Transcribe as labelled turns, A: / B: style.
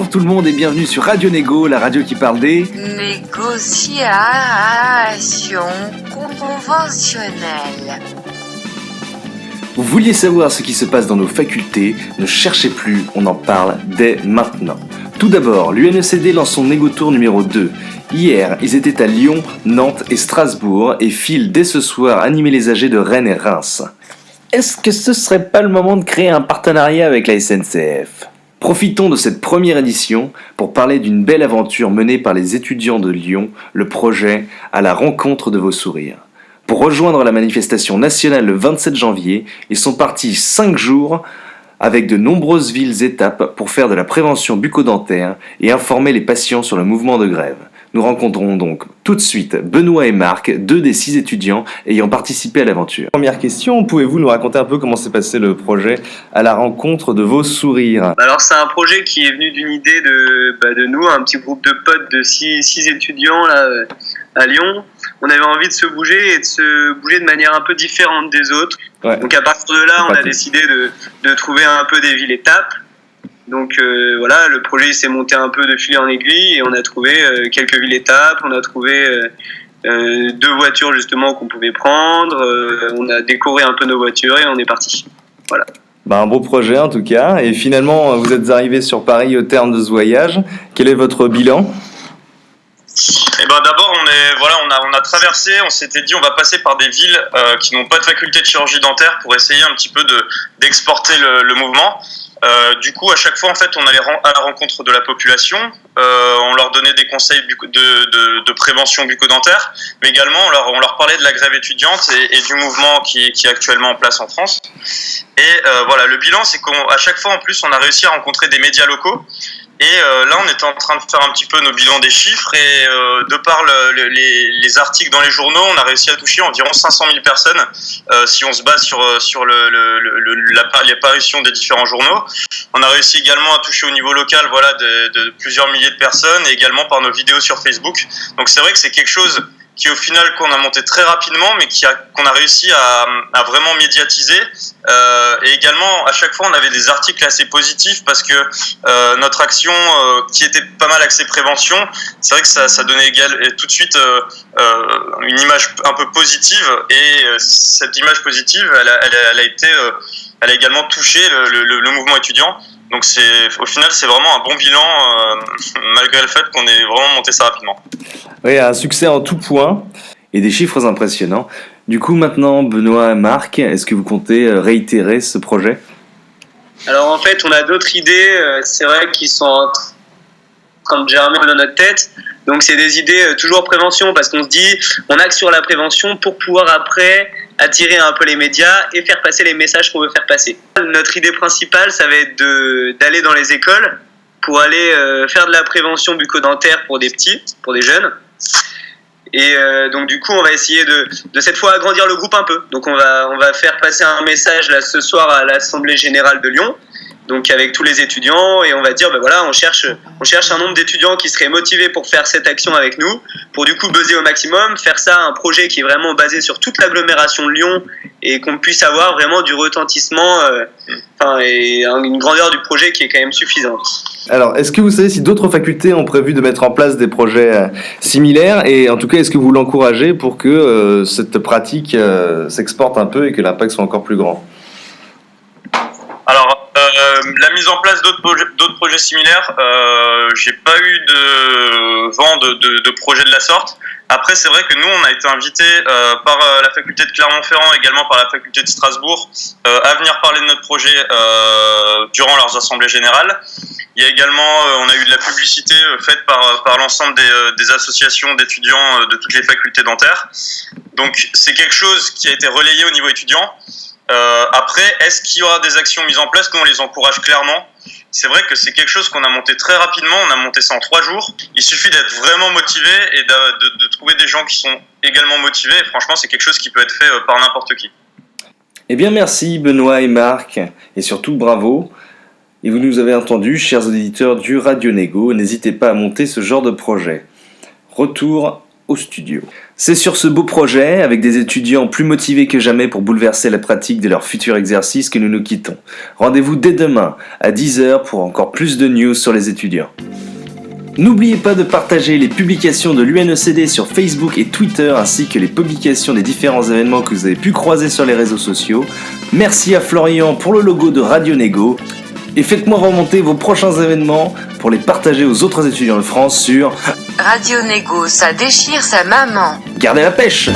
A: Bonjour tout le monde et bienvenue sur Radio Négo, la radio qui parle des
B: négociations conventionnelles.
A: Vous vouliez savoir ce qui se passe dans nos facultés? Ne cherchez plus, on en parle dès maintenant. Tout d'abord, l'UNECD lance son Négo Tour numéro 2. Hier, ils étaient à Lyon, Nantes et Strasbourg et filent dès ce soir animer les AG de Rennes et Reims. Est-ce que ce serait pas le moment de créer un partenariat avec la SNCF ? Profitons de cette première édition pour parler d'une belle aventure menée par les étudiants de Lyon, le projet « À la rencontre de vos sourires ». Pour rejoindre la manifestation nationale le 27 janvier, ils sont partis 5 jours avec de nombreuses villes étapes pour faire de la prévention bucco-dentaire et informer les patients sur le mouvement de grève. Nous rencontrons donc tout de suite Benoît et Marc, 2 des 6 étudiants ayant participé à l'aventure. Première question, pouvez-vous nous raconter un peu comment s'est passé le projet à la rencontre de vos sourires?
C: Alors c'est un projet qui est venu d'une idée de nous, un petit groupe de potes de 6 étudiants là, à Lyon. On avait envie de se bouger et de se bouger de manière un peu différente des autres. Ouais. Donc à partir de là, on a décidé de trouver un peu des villes étapes. Donc voilà, le projet s'est monté un peu de fil en aiguille et on a trouvé quelques villes étapes, on a trouvé 2 voitures justement qu'on pouvait prendre, on a décoré un peu nos voitures et on est parti. Voilà.
A: Un beau projet en tout cas, et finalement vous êtes arrivés sur Paris au terme de ce voyage. Quel est votre bilan ?
D: D'abord on a traversé, on s'était dit on va passer par des villes qui n'ont pas de faculté de chirurgie dentaire pour essayer un petit peu d'exporter le mouvement. Du coup, à chaque fois, en fait, on allait à la rencontre de la population. On leur donnait des conseils de prévention bucco-dentaire, mais également on leur parlait de la grève étudiante et du mouvement qui est actuellement en place en France. Et voilà, le bilan, c'est qu'à chaque fois, en plus, on a réussi à rencontrer des médias locaux. Et là, on était en train de faire un petit peu nos bilans des chiffres et de par les articles dans les journaux, on a réussi à toucher environ 500 000 personnes si on se base sur l'apparition des différents journaux. On a réussi également à toucher au niveau local de plusieurs milliers de personnes et également par nos vidéos sur Facebook. Donc c'est vrai que c'est quelque chose qui au final qu'on a monté très rapidement mais qu'on a réussi à vraiment médiatiser et également à chaque fois on avait des articles assez positifs parce que notre action qui était pas mal axée prévention, c'est vrai que ça donnait tout de suite une image un peu positive et cette image positive elle a également touché le mouvement étudiant. Donc au final c'est vraiment un bon bilan malgré le fait qu'on ait vraiment monté ça rapidement.
A: Oui, un succès en tout point et des chiffres impressionnants. Du coup maintenant Benoît et Marc, est-ce que vous comptez réitérer ce projet ?
C: Alors en fait on a d'autres idées, c'est vrai qui sont en train de germer dans notre tête. Donc c'est des idées toujours prévention parce qu'on se dit on axe sur la prévention pour pouvoir après attirer un peu les médias et faire passer les messages qu'on veut faire passer. Notre idée principale, ça va être d'aller dans les écoles pour aller faire de la prévention bucco-dentaire pour des petits, pour des jeunes. Et donc du coup, on va essayer de cette fois agrandir le groupe un peu. Donc on va faire passer un message là ce soir à l'Assemblée Générale de Lyon. Donc avec tous les étudiants et on va dire on cherche un nombre d'étudiants qui seraient motivés pour faire cette action avec nous, pour du coup buzzer au maximum, faire ça un projet qui est vraiment basé sur toute l'agglomération de Lyon et qu'on puisse avoir vraiment du retentissement et une grandeur du projet qui est quand même suffisante.
A: Alors, est-ce que vous savez si d'autres facultés ont prévu de mettre en place des projets similaires et en tout cas, est-ce que vous l'encouragez pour que cette pratique s'exporte un peu et que l'impact soit encore plus grand ?
D: Alors, la mise en place d'autres projets similaires, j'ai pas eu de vent de projets de la sorte. Après, c'est vrai que nous, on a été invités par la faculté de Clermont-Ferrand, également par la faculté de Strasbourg, à venir parler de notre projet durant leurs assemblées générales. Il y a également, on a eu de la publicité faite par l'ensemble des associations d'étudiants de toutes les facultés dentaires. Donc, c'est quelque chose qui a été relayé au niveau étudiant. Après, est-ce qu'il y aura des actions mises en place ? Nous, on les encourage clairement. C'est vrai que c'est quelque chose qu'on a monté très rapidement. On a monté ça en 3 jours. Il suffit d'être vraiment motivé et de trouver des gens qui sont également motivés. Et franchement, c'est quelque chose qui peut être fait par n'importe qui.
A: Eh bien, merci Benoît et Marc. Et surtout, bravo. Et vous nous avez entendus, chers auditeurs du Radio Négo. N'hésitez pas à monter ce genre de projet. Retour au studio. C'est sur ce beau projet, avec des étudiants plus motivés que jamais pour bouleverser la pratique de leur futur exercice que nous nous quittons. Rendez-vous dès demain à 10h pour encore plus de news sur les étudiants. N'oubliez pas de partager les publications de l'UNECD sur Facebook et Twitter ainsi que les publications des différents événements que vous avez pu croiser sur les réseaux sociaux. Merci à Florian pour le logo de Radio Nego et faites-moi remonter vos prochains événements pour les partager aux autres étudiants de France sur
B: Radio Nego, ça déchire sa maman.
A: Gardez la pêche!